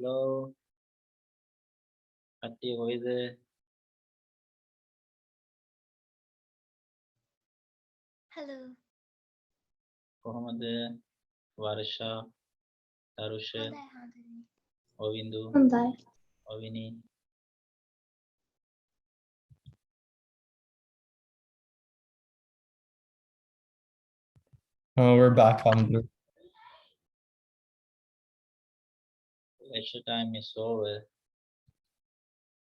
Hello. Atti koide? Hello. කොහොමද? Varsha, Tarusha, Ovindu, Ovini. We're back, Hamdu. Lecture time is over.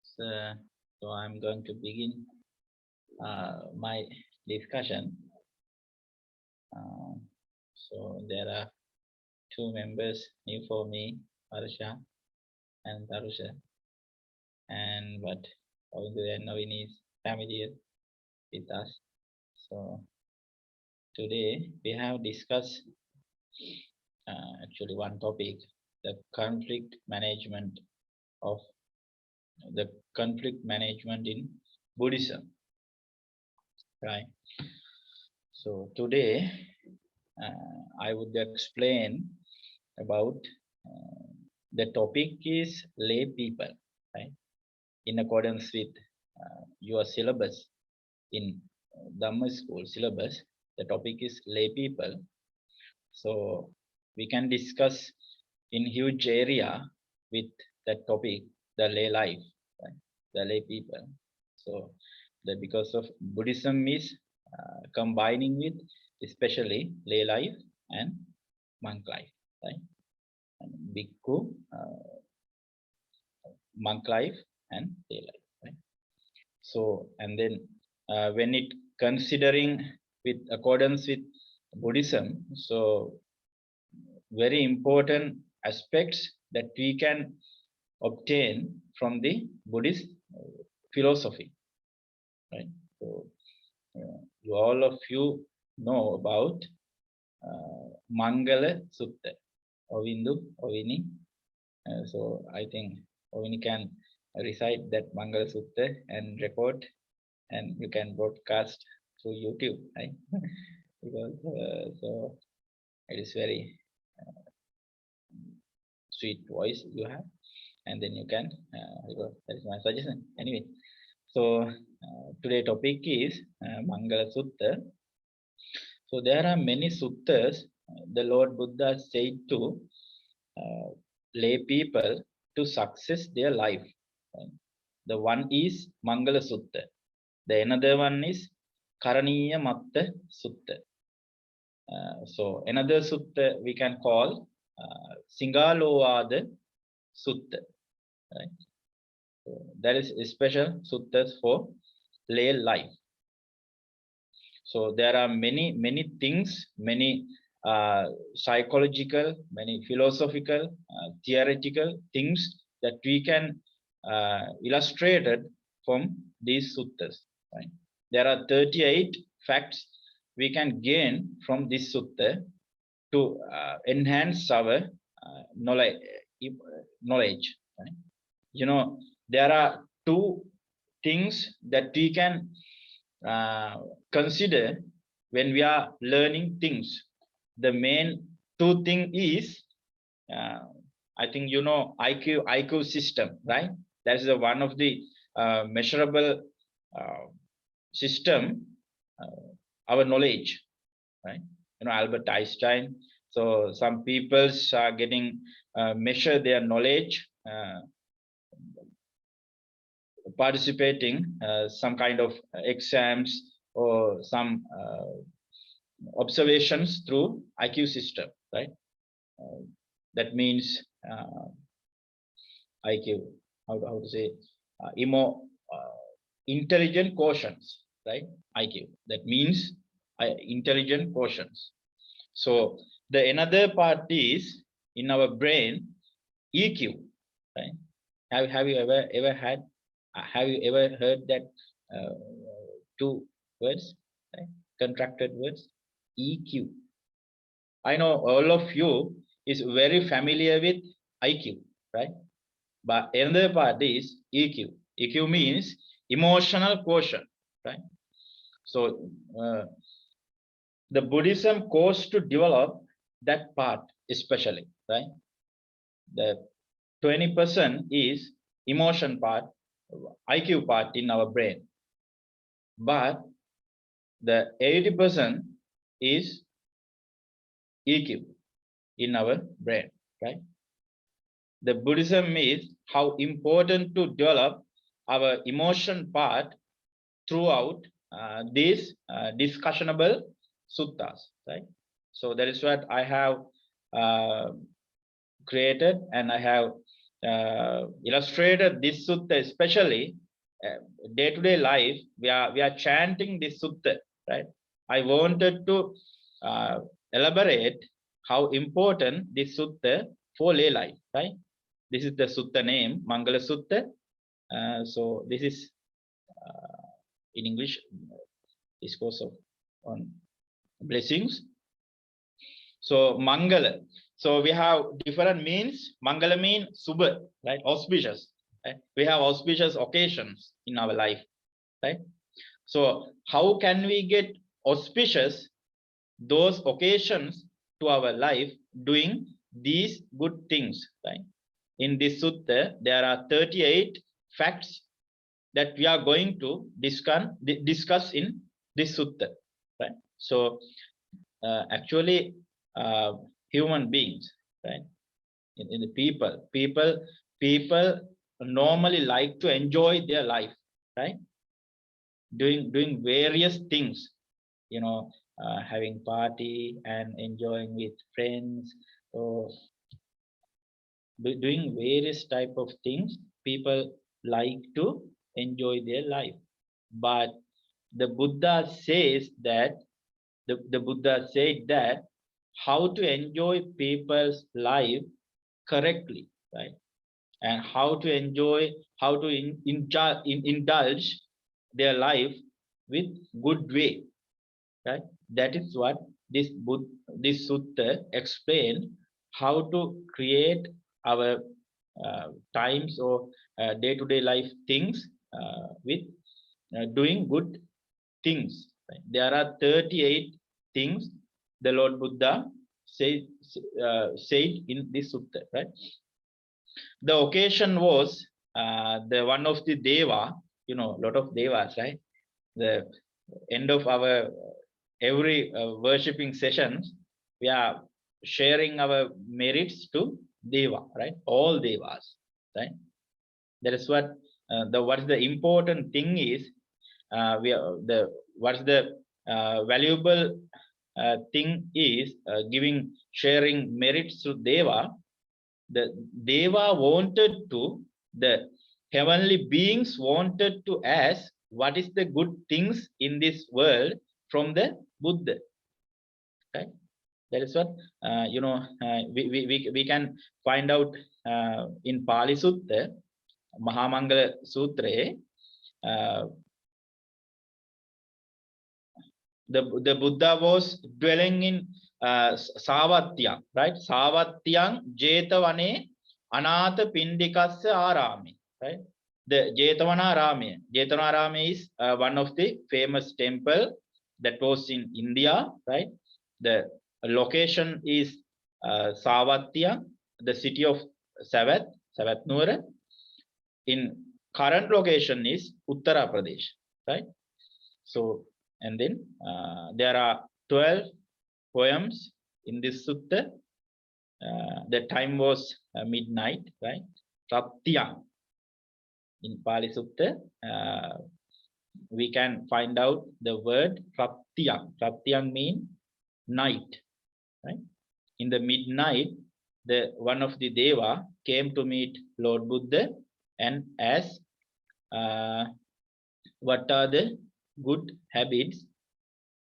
So I'm going to begin my discussion. So there are two members new for me, Varsha and Tarusha. But Ovindu and Ovini is familiar with us. So today we have discussed actually one topic, the conflict management in Buddhism, right? So today I would explain about the topic is lay people, right? In accordance with your syllabus in Dhamma school syllabus, the topic is lay people. So we can discuss in huge area with that topic, the lay life, right? The lay people. So because of Buddhism is combining with especially lay life and monk life, right? And bhikkhu, monk life and lay life, right? So and then when it considering with accordance with Buddhism, so very important aspects that we can obtain from the Buddhist philosophy, right? So all of you know about Mangala Sutta. Ovindu, Ovini. So I think Ovini can recite that Mangala Sutta and record, and you can broadcast through YouTube, right? Because so it is very sweet voice you have, and then you can that is my suggestion. Anyway, so today topic is Mangala Sutta. So there are many suttas the Lord Buddha said to lay people to success their life. Right? The one is Mangala Sutta. The another one is Karaniya Matta Sutta. So another sutta we can call Singalovada Sutta. Right? So that is special suttas for lay life. So there are many things, many psychological, many philosophical, theoretical things that we can illustrate from these suttas. Right? There are 38 facts we can gain from this sutta to enhance our knowledge. Right? You know, there are two things that we can consider when we are learning things. The main two thing is I think you know IQ system, right? That is one of the measurable system, our knowledge, right? You know, Albert Einstein. So some people are getting measure their knowledge participating some kind of exams or some observations through IQ system, right? That means IQ, how to say, intelligent quotients, right? IQ, that means intelligent quotients. So the another part is in our brain, EQ, right? Have you ever had? Have you ever heard that two words, right? Contracted words, EQ. I know all of you is very familiar with IQ, right? But another part is EQ. EQ means emotional quotient, right? So the Buddhism goes to develop that part especially, right? 20% is emotion part, IQ part in our brain. But the 80% is EQ in our brain, right? The Buddhism is how important to develop our emotion part throughout these discussionable suttas, right? So that is what I have created, and I have illustrated this sutta, especially day-to-day life. We are chanting this sutta, right? I wanted to elaborate how important this sutta for lay life, right? This is the sutta name, Mangala Sutta. So this is in English, discourse on blessings. So Mangala. So we have different means. Mangala means Subha, right? Auspicious. Right? We have auspicious occasions in our life, right? So how can we get auspicious those occasions to our life doing these good things, right? In this sutta, there are 38 facts that we are going to discuss in this sutta, right? So actually, human beings, right? In the people normally like to enjoy their life, right? Doing various things, you know, having party and enjoying with friends, or doing various type of things. People like to enjoy their life, but the Buddha says that the Buddha said that how to enjoy people's life correctly, right? And how to enjoy, how to indulge their life with good way, right? That is what this sutta explained, how to create our times or day-to-day life things with doing good things, right? There are 38 things the Lord Buddha said in this sutta, right? The occasion was the one of the deva, you know, lot of devas, right? The end of our every worshipping sessions, we are sharing our merits to deva, right? All devas, right? That is what what's the important thing is, what's the valuable thing is giving, sharing merits to deva. The deva wanted to, the heavenly beings wanted to ask what is the good things in this world from the Buddha, right? That is what you know, we can find out in Pali Sutta, Mahamangala Sutra. The Buddha was dwelling in Savatthi, right? Savatthiyang Jetavane Anathapindikasya Arame, right? The Jetavana is one of the famous temple that was in India, right? The location is Savatthi, the city of Savatnura. In current location is Uttara Pradesh, right? So, and then there are 12 poems in this sutta. The time was midnight, right? Satyam. In Pali Sutta, we can find out the word Satyam. Satyam means night, right? In the midnight, the one of the deva came to meet Lord Buddha and asked, what are the good habits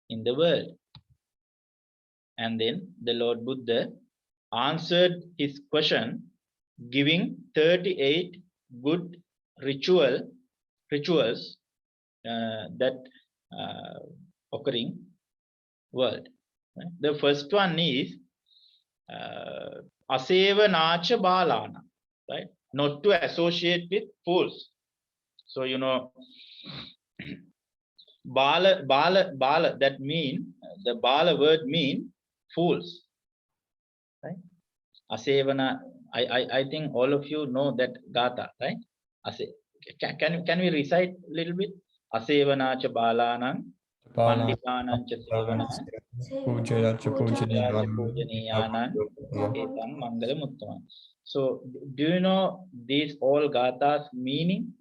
in the world? And then the Lord Buddha answered his question, giving 38 good rituals that occurring world. Right? The first one is asevanacha balana, right? Not to associate with fools. So you know, bala, that mean, the bala word mean fools, right? I think all of you know that Gatha, right? Can we recite a little bit? Asevanacha balanang panditanang cha sevana pujaniyanang etang mangala muttama. So do you know these all Gathas meaning?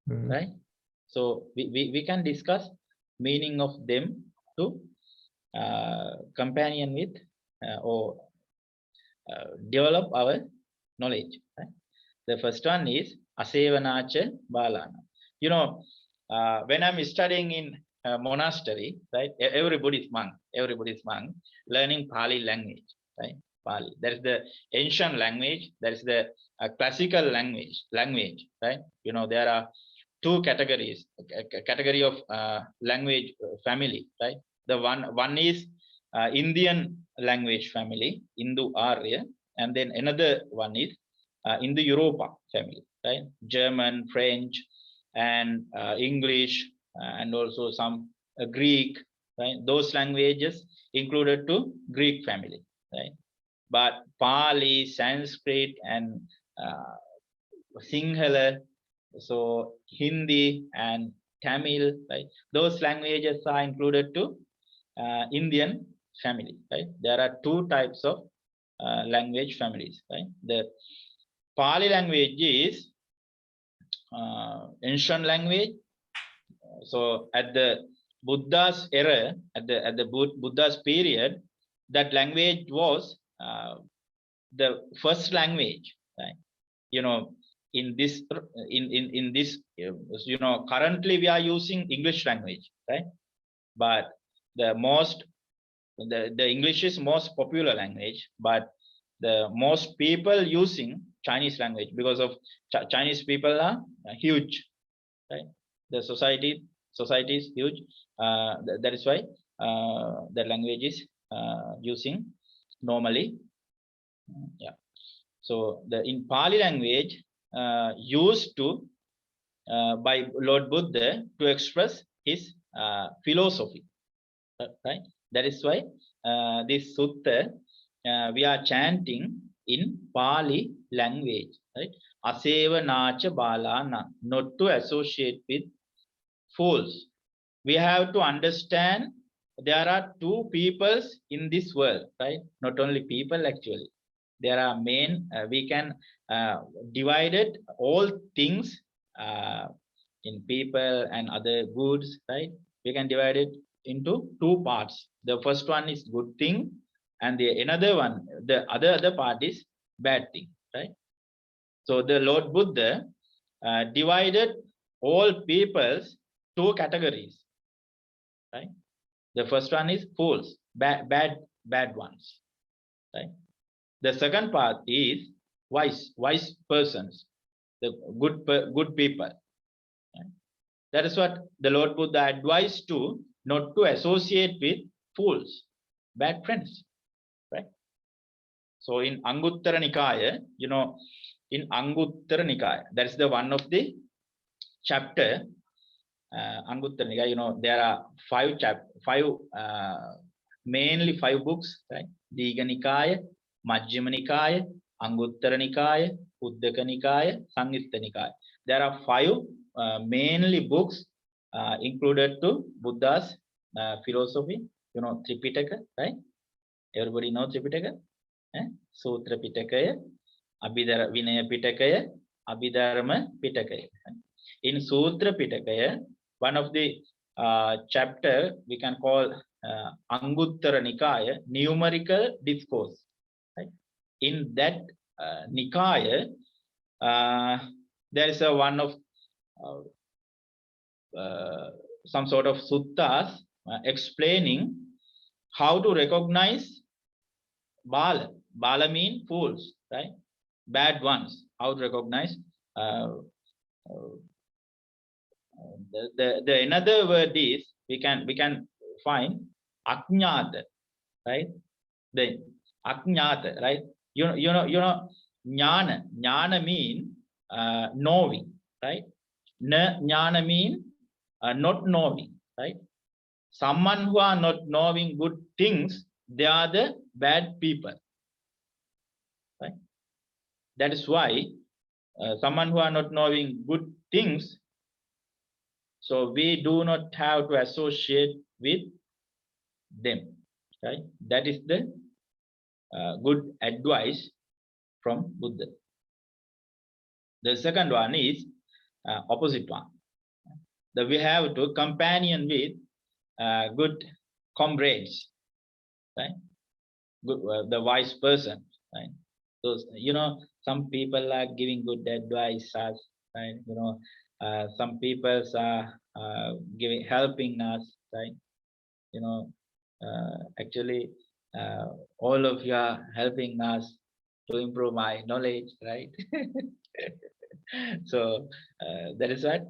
Right? So we can discuss meaning of them to companion with or develop our knowledge. Right? The first one is Asevanacha Balana. You know, when I'm studying in a monastery, right? Everybody's monk, learning Pali language, right? Pali. That is the ancient language. That is the classical language, right? You know, there are two categories, category of language family, right? The one is Indian language family, Hindu Arya, and then another one is in the Europa family, right? German, French, and English, and also some Greek, right? Those languages included to Greek family, right? But Pali, Sanskrit, and Sinhala, so Hindi and Tamil, right? Those languages are included to Indian family, right? There are two types of language families, right? The Pali language is ancient language. So at the Buddha's era, at the Buddha's period, that language was the first language, right? You know, in this, you know, currently we are using English language, right? But the English is most popular language, but the most people using Chinese language because of Chinese people are huge, right? The society is huge. That is why the language is using normally. Yeah. So in Pali language used to by Lord Buddha to express his philosophy, right? That is why this sutta we are chanting in Pali language, right? Aseva nacha balana, not to associate with fools. We have to understand there are two peoples in this world, right? Not only people, actually. There are we can divide it, all things in people and other goods, right? We can divide it into two parts. The first one is good thing, and the another one, the other part is bad thing, right? So the Lord Buddha divided all peoples two categories, right? The first one is fools, bad ones, right? The second part is wise persons, the good people. Right? That is what the Lord Buddha advised to, not to associate with fools, bad friends, right? So in Anguttara Nikaya, you know, in Anguttara Nikaya, that is the one of the chapter. Anguttara Nikaya, you know, there are mainly five books, right? Diga Nikaya, Majjhima Nikaya, Anguttara Nikaya, Uddaka Nikaya, Sangyutta Nikaya. There are five mainly books included to Buddha's philosophy. You know, Tripitaka, right? Everybody know Tripitaka? Sutra Pitakaya, Abhidhara Vinaya Pitakaya, Abhidharma Pitakaya. In Sutra Pitakaya, one of the chapter we can call Anguttara Nikaya, numerical discourse. Right? In that Nikaya, there is a one of some sort of suttas explaining how to recognize Bala. Bala mean fools, right? Bad ones. How to recognize. The another word is we can find Ajnata, right? The Ajnata, right? You know, Jnana mean knowing, right? Jnana mean not knowing, right? Someone who are not knowing good things, they are the bad people, right? That is why someone who are not knowing good things, so we do not have to associate with them, right? That is the good advice from Buddha. The second one is opposite one. That we have to companion with good comrades, right? Good, the wise person, right? Those, some people are giving good advice, right? Some people are helping us, right? Actually, all of you are helping us to improve my knowledge, right? So that is what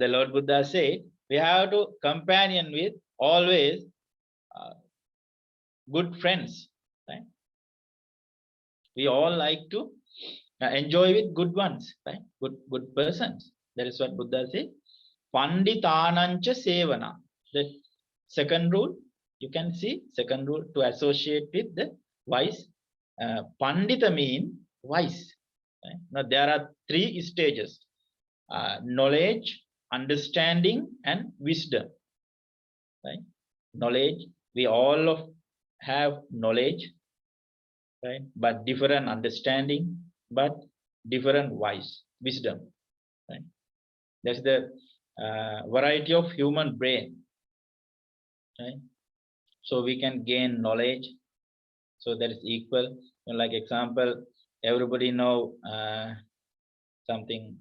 the Lord Buddha said. We have to companion with always good friends, right? We all like to enjoy with good ones, right? Good persons. That is what Buddha said. Panditanancha sevana. The second rule, you can see second rule, to associate with the wise. Pandita mean wise. Right? Now there are three stages: knowledge, understanding, and wisdom. Right? Knowledge, we all have knowledge, right? But different understanding, but different wisdom, right? That's the variety of human brain, right? So we can gain knowledge, so that is equal. Like example, everybody know something,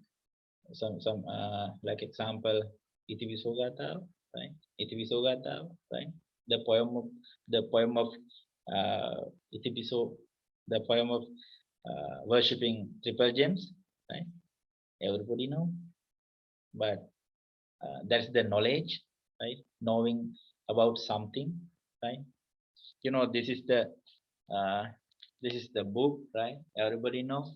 some like example, iti visogata, right? Iti visogata, right? The poem of iti viso, the poem of worshipping triple gems, right? Everybody know, but that's the knowledge, right? Knowing about something, right? This is the book, right? Everybody know,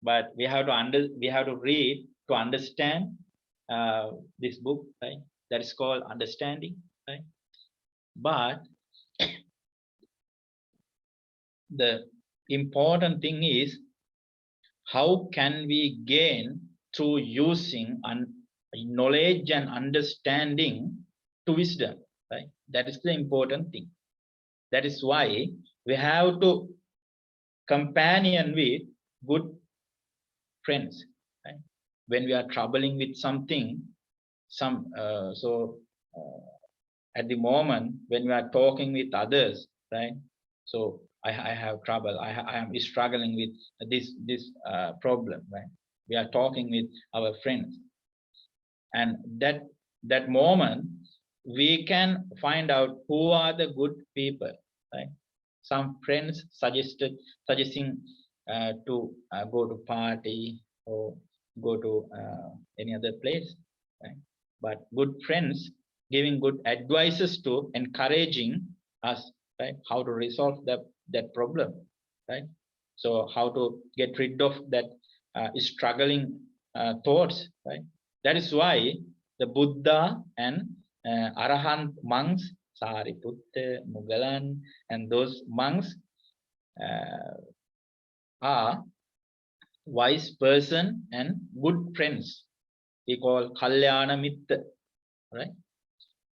but we have to read to understand this book, right? That is called understanding, right? But the important thing is, how can we gain through using knowledge and understanding to wisdom, right? That is the important thing. That is why we have to companion with good friends, right? When we are troubling with something, at the moment when we are talking with others, right? So I have trouble. I am struggling with this problem, right? We are talking with our friends, and that moment we can find out who are the good people, right? Some friends suggesting to go to party or go to any other place, right? But good friends giving good advices to encouraging us, right? How to resolve that problem, right? So how to get rid of that struggling thoughts, right? That is why the Buddha and Arahant monks, Sariputta, Mugalan, and those monks are wise person and good friends. We call Kalyana Mitta, right?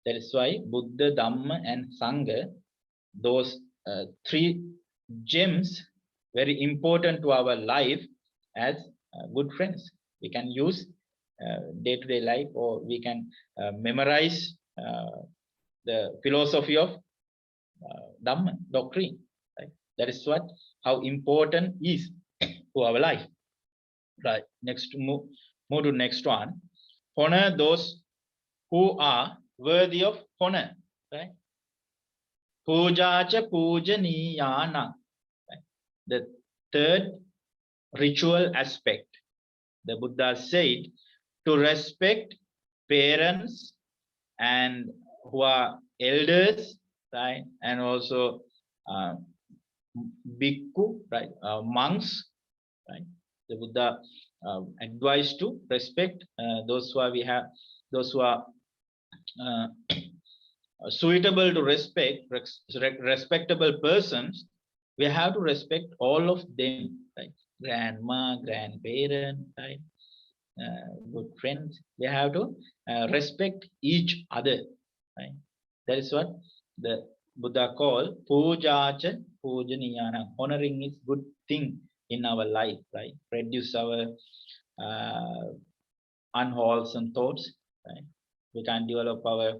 That is why Buddha, Dhamma, and Sangha, those three gems, very important to our life as good friends. We can use day-to-day life, or we can memorize the philosophy of Dhamma doctrine, right? That is how important is to our life, right? Next, move to next one. Honor those who are worthy of honor, right? Pujacha pujaniyana, right? The third ritual aspect, the Buddha said, to respect parents and who are elders, right? And also bhikkhu, right? Monks, right? The Buddha advised to respect those who are suitable to respect, respectable persons. We have to respect all of them, right? grandma, grandparent, right? Good friends. We have to respect each other, right? That is what the Buddha called pujacha pujaniyana. Honoring is good thing in our life, right? Reduce our uh, unwholesome thoughts, right? We can develop our,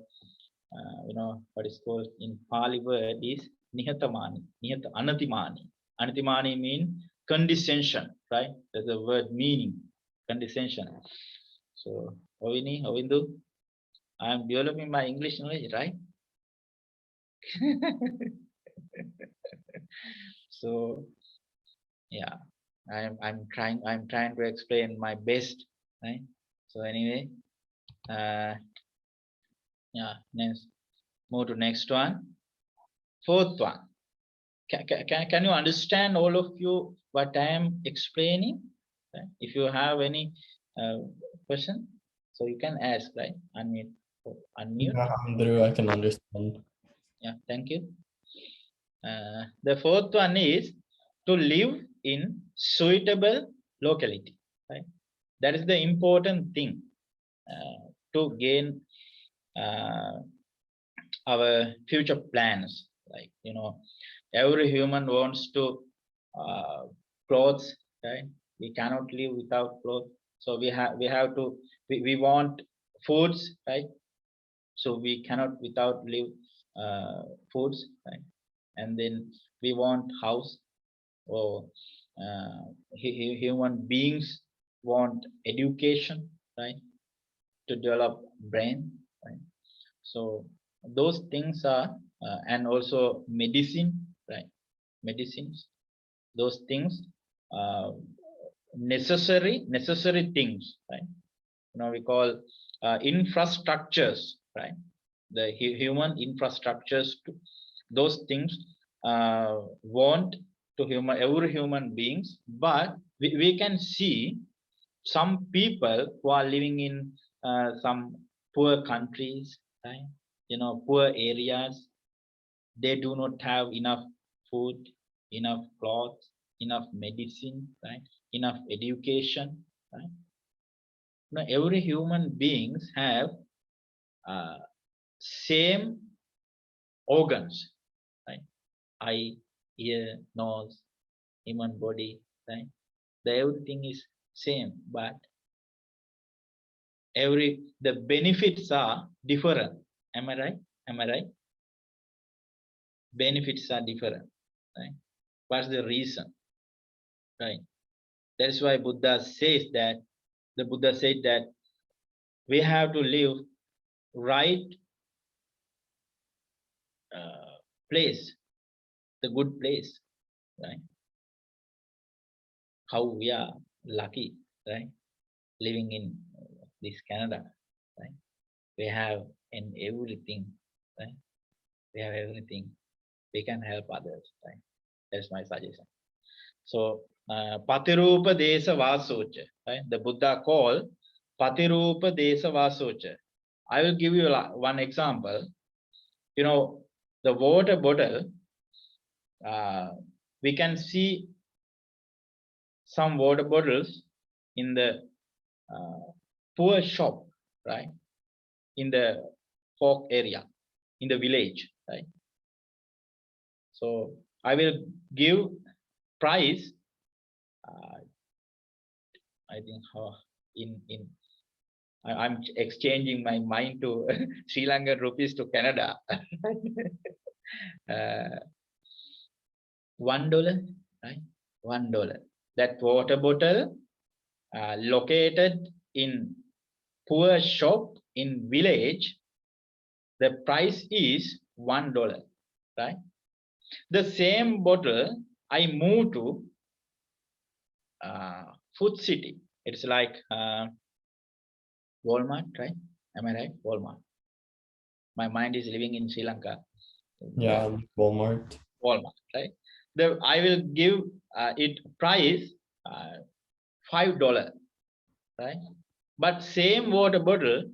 what is called in Pali word is nihatamani, anatimani. Anatimani mean condescension, right? That's the word meaning, condescension. So, Ovini, Ovindu, I am developing my English knowledge, right? So, yeah, I'm trying to explain my best, right? So anyway, yeah, next, move to next one. Fourth one. Can you understand all of you what I am explaining? Right? If you have any question, so you can ask, right? Unmute. Unmute. Yeah, Andrew, I can understand. Yeah, thank you. The fourth one is to live in suitable locality. Right? That is the important thing to gain our future plans. Like, every human wants to clothes, right? We cannot live without clothes. So we have to we want foods, right? So we cannot without live foods, right? And then we want house, or human beings want education, right? To develop brain, right? So those things are, and also medicine, right? Medicines, those things, uh, necessary things, right? We call infrastructures, right? The human infrastructures, those things want to every human beings, but we can see some people who are living in some poor countries, right? Poor areas, they do not have enough food, enough clothes, enough medicine, right? Enough education, right? Every human beings have uh, same organs, right? Eye, ear, nose, human body, right? Everything is same, but the benefits are different. Am I right? Am I right? Benefits are different, right? What's the reason, right? That's why the Buddha said that we have to live right place, the good place, right? How we are lucky, right? Living in this Canada, right? We have in everything, right? We have everything. We can help others, right? That's my suggestion. So, Patirupa Desa Vasocha, right? The Buddha called Patirupa Desa Vasocha. I will give you one example. The water bottle, we can see some water bottles in the poor shop, right? In the folk area, in the village, right? So I will give price. I think I'm exchanging my mind to Sri Lankan rupees to Canada. $1, right? $1. That water bottle located in poor shop in village, the price is $1, right? The same bottle I move to food city. It's like Walmart, right? Am I right? Walmart. My mind is living in Sri Lanka. Yeah, Walmart. Walmart, right? I will give it price $5, right? But same water bottle,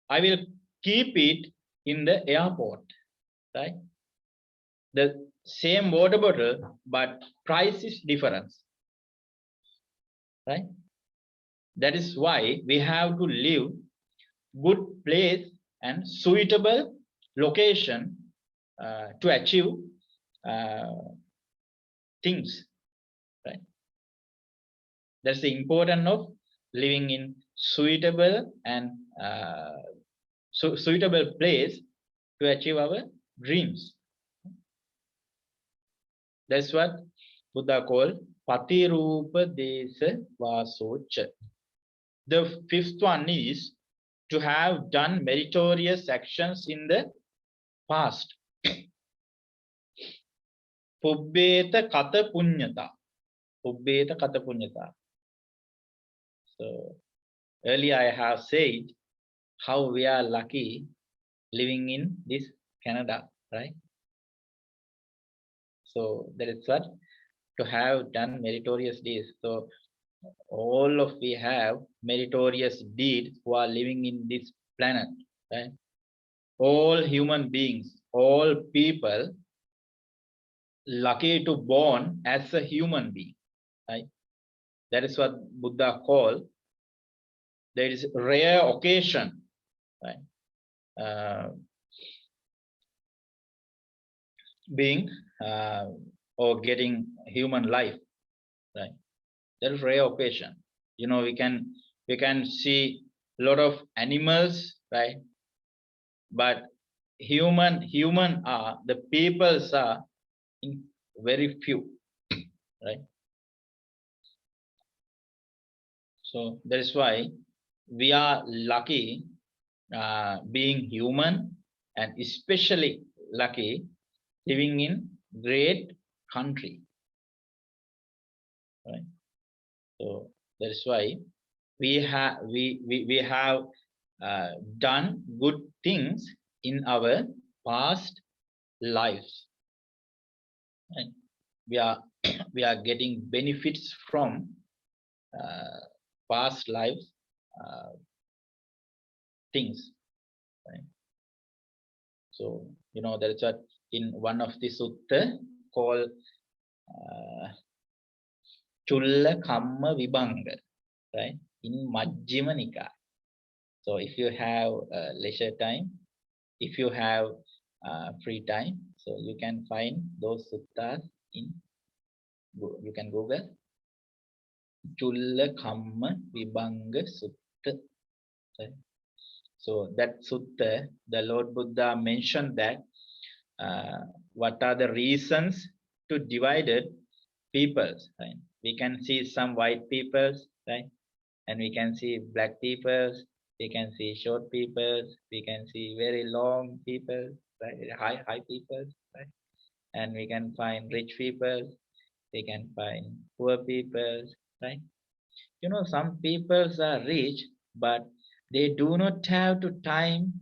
I will keep it in the airport, right? The same water bottle, but price is difference. right? That is why we have to live good place and suitable location to achieve things, right? That's the importance of living in suitable and suitable place to achieve our dreams. That's what Buddha called Patirupa Desa Vasocha. The fifth one is to have done meritorious actions in the past. Pubbeta kata punyata. Pubbeta kata punyata. So earlier I have said how we are lucky living in this Canada, right? So that is what to have done meritorious deeds. So all of we have meritorious deeds who are living in this planet, right? All human beings, all people lucky to born as a human being, right? That is what Buddha called. There is rare occasion, right? Being or getting human life, right? That is rare occasion. You know, we can see a lot of animals, right? But human are the peoples are in very few, right? So that is why we are lucky being human, and especially lucky living in great country, right? So that is why we have done good things in our past lives, and we are we are getting benefits from past lives things, right? So you know, there is what in one of the sutta called Chulla Kamma Vibhanga, right? In Majjhima Nikaya. So if you have leisure time, if you have free time, so you can find those suttas in, you can Google Chulla Kamma Vibhanga Sutta. Right? So that sutta, the Lord Buddha mentioned that what are the reasons to divided peoples, right? We can see some white peoples, right? And we can see black peoples, we can see short peoples, we can see very long people, right? High peoples, right? And we can find rich peoples, we can find poor peoples, right? You know, some peoples are rich, but they do not have to time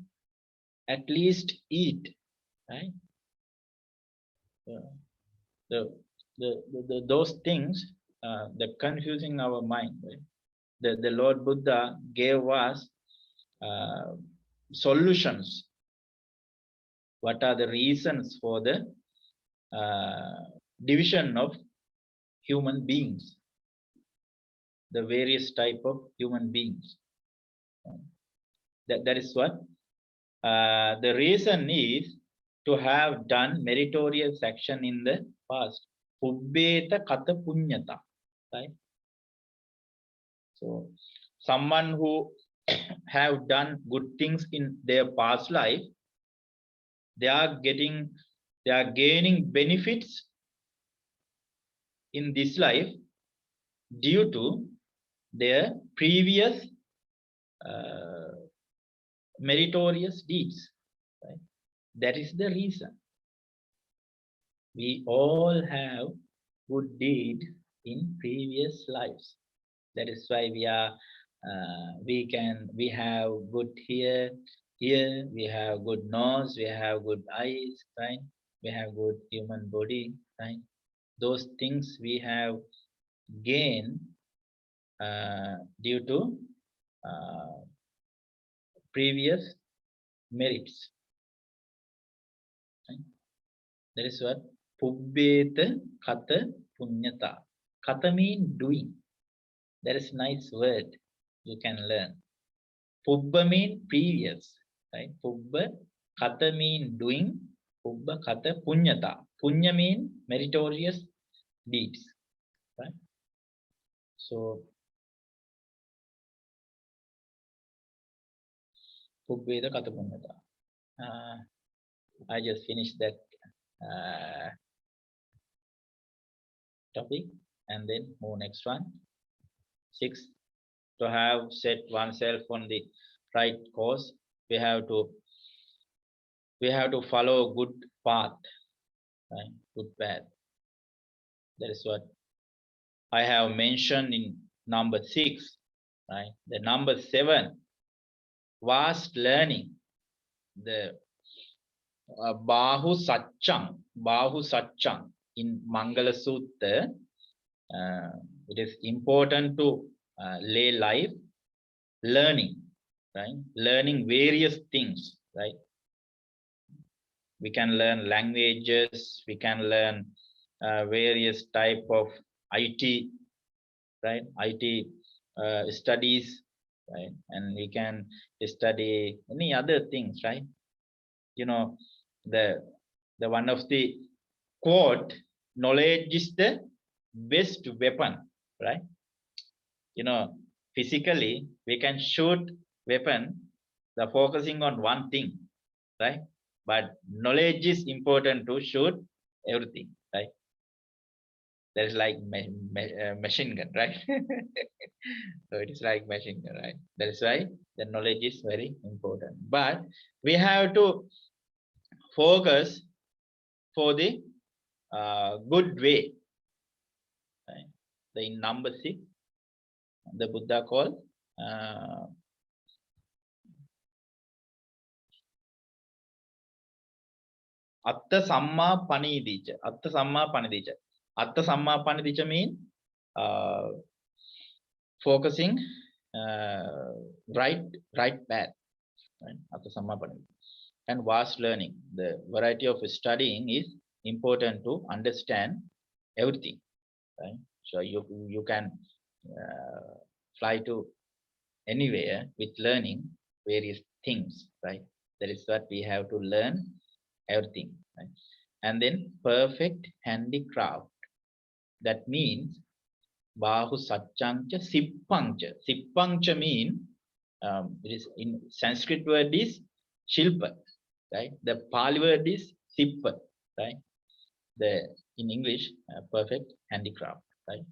at least eat, right? The, those things that confusing our mind, right? The Lord Buddha gave us solutions. What are the reasons for the division of human beings, the various type of human beings? That is what the reason is to have done meritorious action in the past. Pubbeta kata punyata, right? So someone who have done good things in their past life, they are gaining benefits in this life due to their previous meritorious deeds, right? That is the reason. We all have good deed in previous lives. That is why we are we have good ear, we have good nose, we have good eyes, right? We have good human body, right? Those things we have gained due to previous merits, right? That is what Pubbeta Kata Punyata. Kata mean doing. There is nice word you can learn. Pubba mean previous, right? Pubba kata mean doing. Pubba kata punyata. Punya mean meritorious deeds, right? So Pubbeda kata punyata. I just finished that topic and then move next one. 6. To have set oneself on the right course, we have to follow good path, right? Good path. That is what I have mentioned in number 6, right? The number 7, vast learning. The Bahu Satchang in Mangala Sutta. It is important to lay life learning, right? Learning various things, right? We can learn languages, we can learn various type of IT, right? IT studies, right? And we can study any other things, right? You know, the one of the quote, knowledge is the best weapon, right? You know, physically we can shoot weapon, the focusing on one thing, right? But knowledge is important to shoot everything, right? That is like machine gun, right? So it is like machine gun, right? That is why the knowledge is very important. But we have to focus for the good way. Right? In number 6, the Buddha called Atta Samma Panidija. Atta Samma Panidija. Atta Samma Panidija means focusing right path. Right? Atta Samma Panidija. And vast learning. The variety of studying is important to understand everything. Right? So you can fly to anywhere with learning various things, right? That is what we have to learn everything, right? And then perfect handicraft. That means Bahu Satchangcha Sippangcha. Sippangcha mean it is in Sanskrit word is Shilpa, right? The Pali word is Sippa, right? The in English perfect handicraft, right?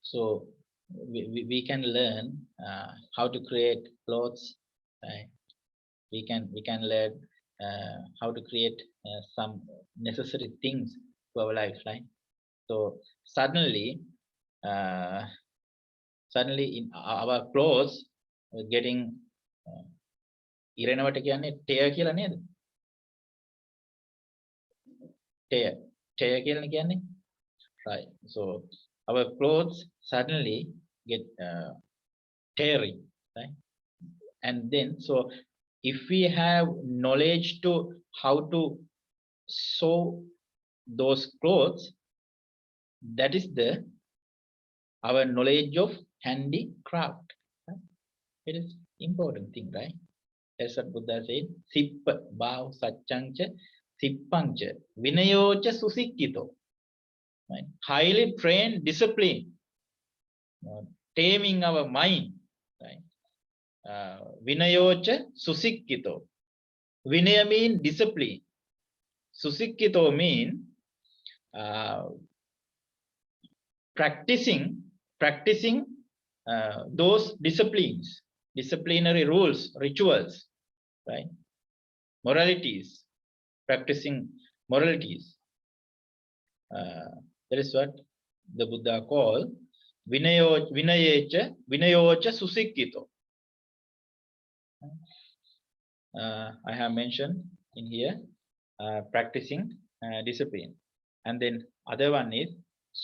So we can learn how to create clothes, right? We can learn how to create some necessary things to our life, right? So suddenly in our clothes getting ඉරෙනවට කියන්නේ tear කියලා නේද? tear කියලා කියන්නේ, right? So our clothes suddenly get tearing, right? And then so if we have knowledge to how to sew those clothes, that is our knowledge of handicraft, right? It is important thing, right? As what Buddha said, Sippa Bhav Satchangcha Sippangcha Vinayocha Susikkito, right? Highly trained discipline, taming our mind, right? Vinayocha Susikkito. Vinaya mean discipline. Susikkito mean practicing those disciplinary rules, rituals, right? Moralities, practicing moralities. That is what the Buddha called Vinayocha Susikkito. I have mentioned in here practicing discipline. And then other one is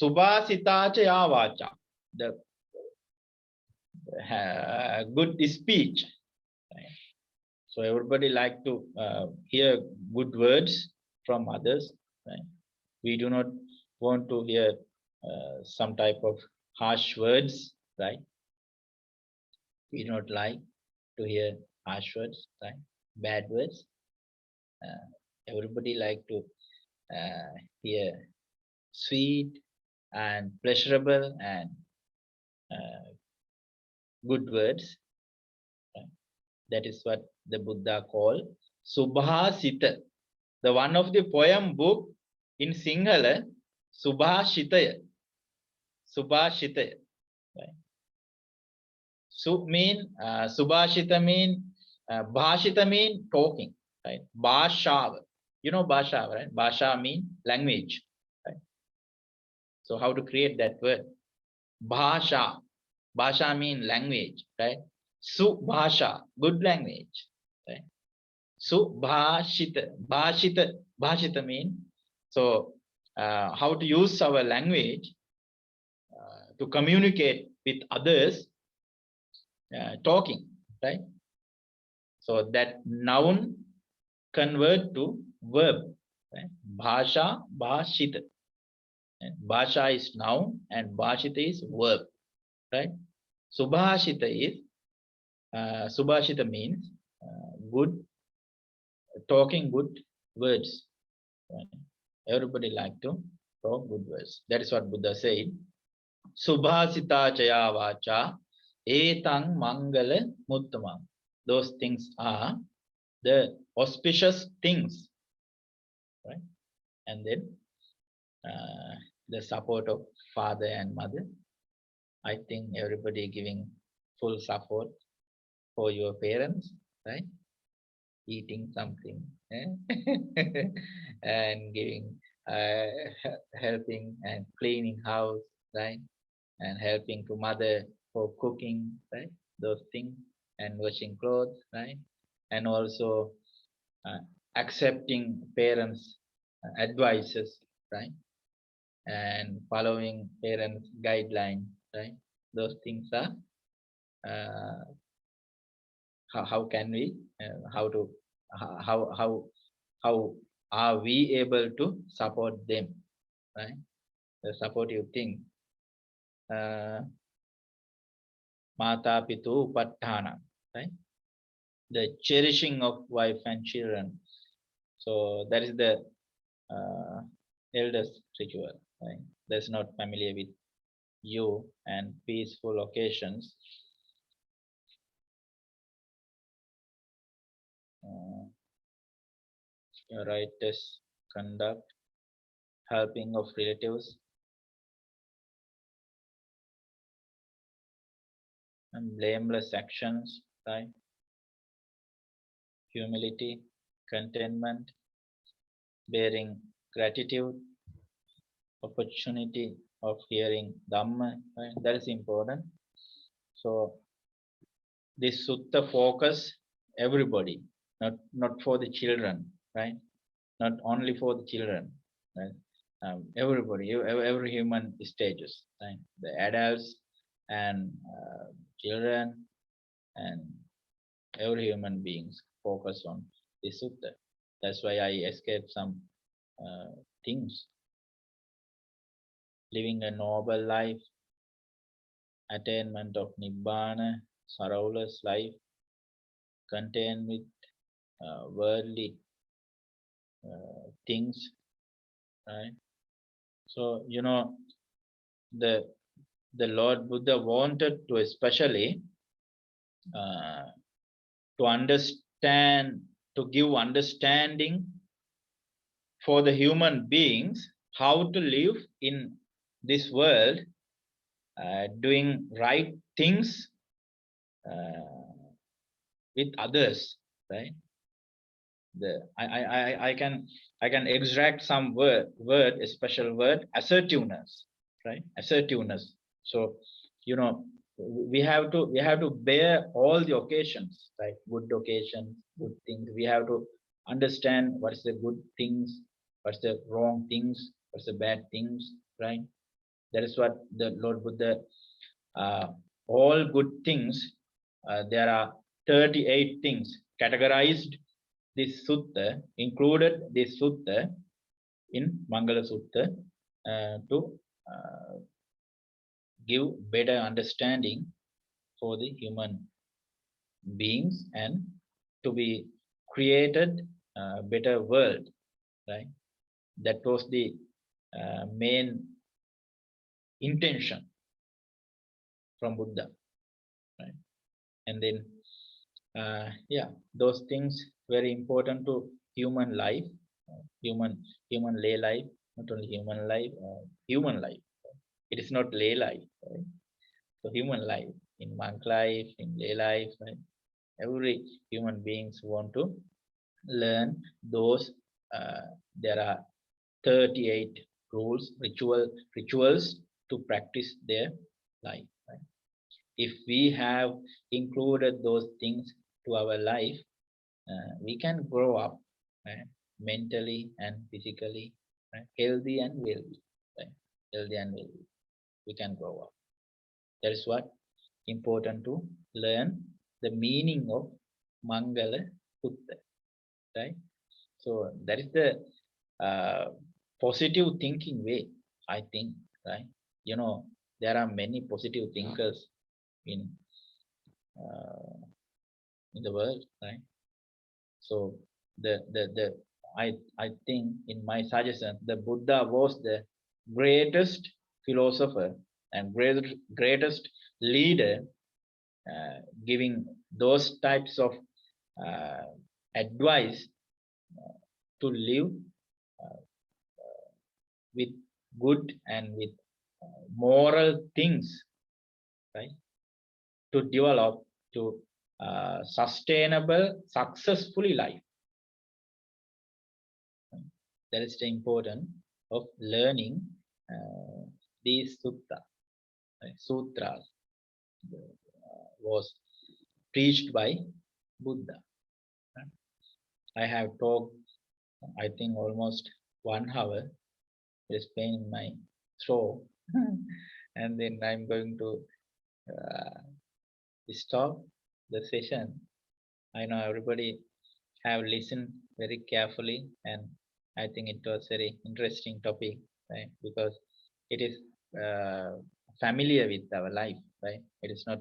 Subhasitacha Yavacha, the good speech. Right? So everybody like to hear good words from others. Right? We do not want to hear some type of harsh words, right? We don't like to hear harsh words, right? Bad words. Everybody like to hear sweet and pleasurable and uh, good words. Right? That is what the Buddha called Subhasita. The one of the poem book in Sinhala, Subhashitaya. Subhashitaya. Right? Subhashita mean Bhashita mean talking, right? Bhashava. You know Bhashava, right? Bhasha mean language. Right? So how to create that word? Bhasha. Bhasha mean language, right? Subhasha, good language. Right? Subhashita. Bhashita mean so how to use our language to communicate with others, talking, right? So that noun convert to verb. Right? Bhasha, bhashita. And bhasha is noun and bhashita is verb. Right? Subhashita is Subhashita means good talking good words. Right? Everybody like to talk good words. That is what Buddha said. Subhasita chaya vacha etang mangala muttamam. Those things are the auspicious things, right? And then the support of father and mother. I think everybody giving full support for your parents, right? Eating something, and giving, helping and cleaning house, right? And helping to mother for cooking, right? Those things and washing clothes, right? And also accepting parents' advices, right? And following parents' guideline, right? Those things are how can we how to how are we able to support them, right? The supportive thing. Mata pitu upattana, right? The cherishing of wife and children. So that is the eldest ritual, right? That's not familiar with you and peaceful occasions. Righteous conduct, helping of relatives, and blameless actions, right? Humility, contentment, bearing gratitude, opportunity of hearing Dhamma, right? That is important. So this Sutta focus everybody, not for the children, right? Not only for the children, right? Everybody, every human stages, right? The adults and children and every human beings focus on this Sutta. That's why I escaped some things. Living a noble life, attainment of Nibbana, sorrowless life, contained with worldly things, right? So the Lord Buddha wanted to especially to understand, to give understanding for the human beings how to live in this world, doing right things with others, right? I can extract some word, a special word, assertiveness, right? Assertiveness. So we have to bear all the occasions, right? Good occasions, good things. We have to understand what's the good things, what's the wrong things, what's the bad things, right? That is what the Lord Buddha. All good things. There are 38 things categorized. This sutta included this sutta in Mangala Sutta to give better understanding for the human beings and to be created a better world, right? That was the main intention from Buddha, right? And then yeah, those things very important to human life, human lay life, not only human life, human life. It is not lay life, right? So human life, in monk life, in lay life, right? Every human beings want to learn those. There are 38 rules, rituals to practice their life, right? If we have included those things to our life, we can grow up, right? Mentally and physically, right? Healthy and wealthy, right? Healthy and wealthy, we can grow up. That is what important to learn the meaning of Mangala Sutta, right? So that is the uh, positive thinking way, I think, right? You know, there are many positive thinkers in uh, in the world, right? So the I think, in my suggestion, the Buddha was the greatest philosopher and greatest leader, giving those types of uh, advice to live uh, with good and with moral things, right? To develop to sustainable, successfully life. That is the importance of learning these sutras was preached by Buddha. I have talked, I think, almost 1 hour. It's pain in my throat, and then I'm going to uh, stop the session. I know everybody have listened very carefully, and I think it was very interesting topic, right? Because it is familiar with our life, right? It is not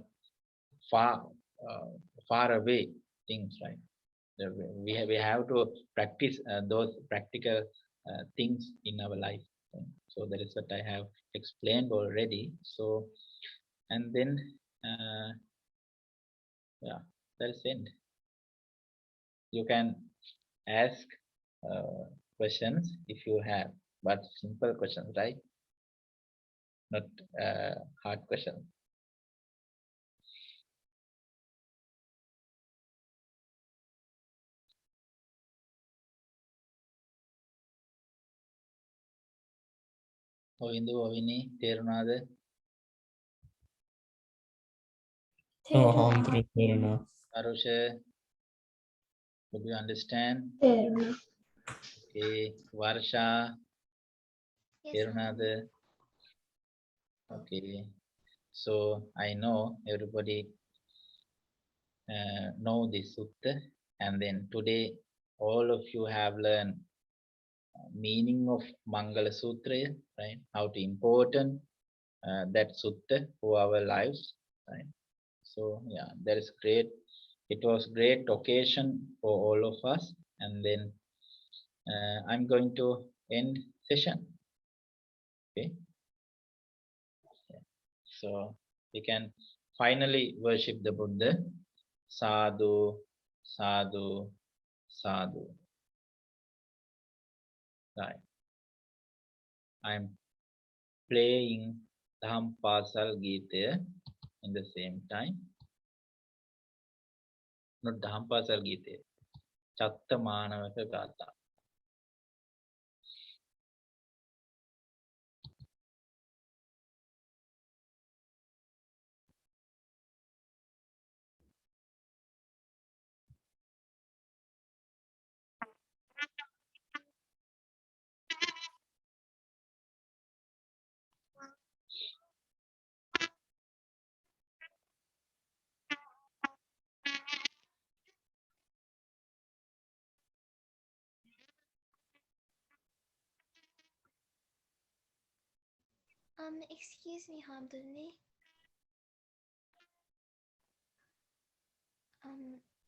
far uh, far away things, right? We have to practice those practical things in our life, right? So that is what I have explained already. So, and then yeah, that's it. You can ask questions if you have, but simple questions, right? Not hard questions. Ovindu, Ovini, තේරුණාද? Oh, Hamdru Teruna. Arusha, would you understand? තේරුණා. Okay, Varsha, Yes, තේරුණාද? Okay, so I know everybody know this sutta, and then today all of you have learned meaning of Mangala Sutra, right? How to important that sutta for our lives, right? So yeah, that is great. It was great occasion for all of us, and then I'm going to end session. Okay, so we can finally worship the Buddha. Sadhu, sadhu, sadhu. Right. I'm playing Dhampasal Gita in the same time. Not Dhampasal Gita, Chatta Manavaka Gata. Excuse me, Hamduni.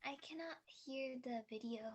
I cannot hear the video.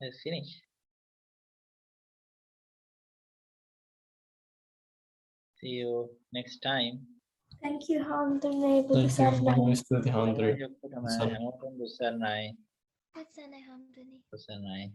Let's finish. See you next time. Thank you, Hamduni. Thank you. Namaste, Handri. Hamduni. That's Hamduni.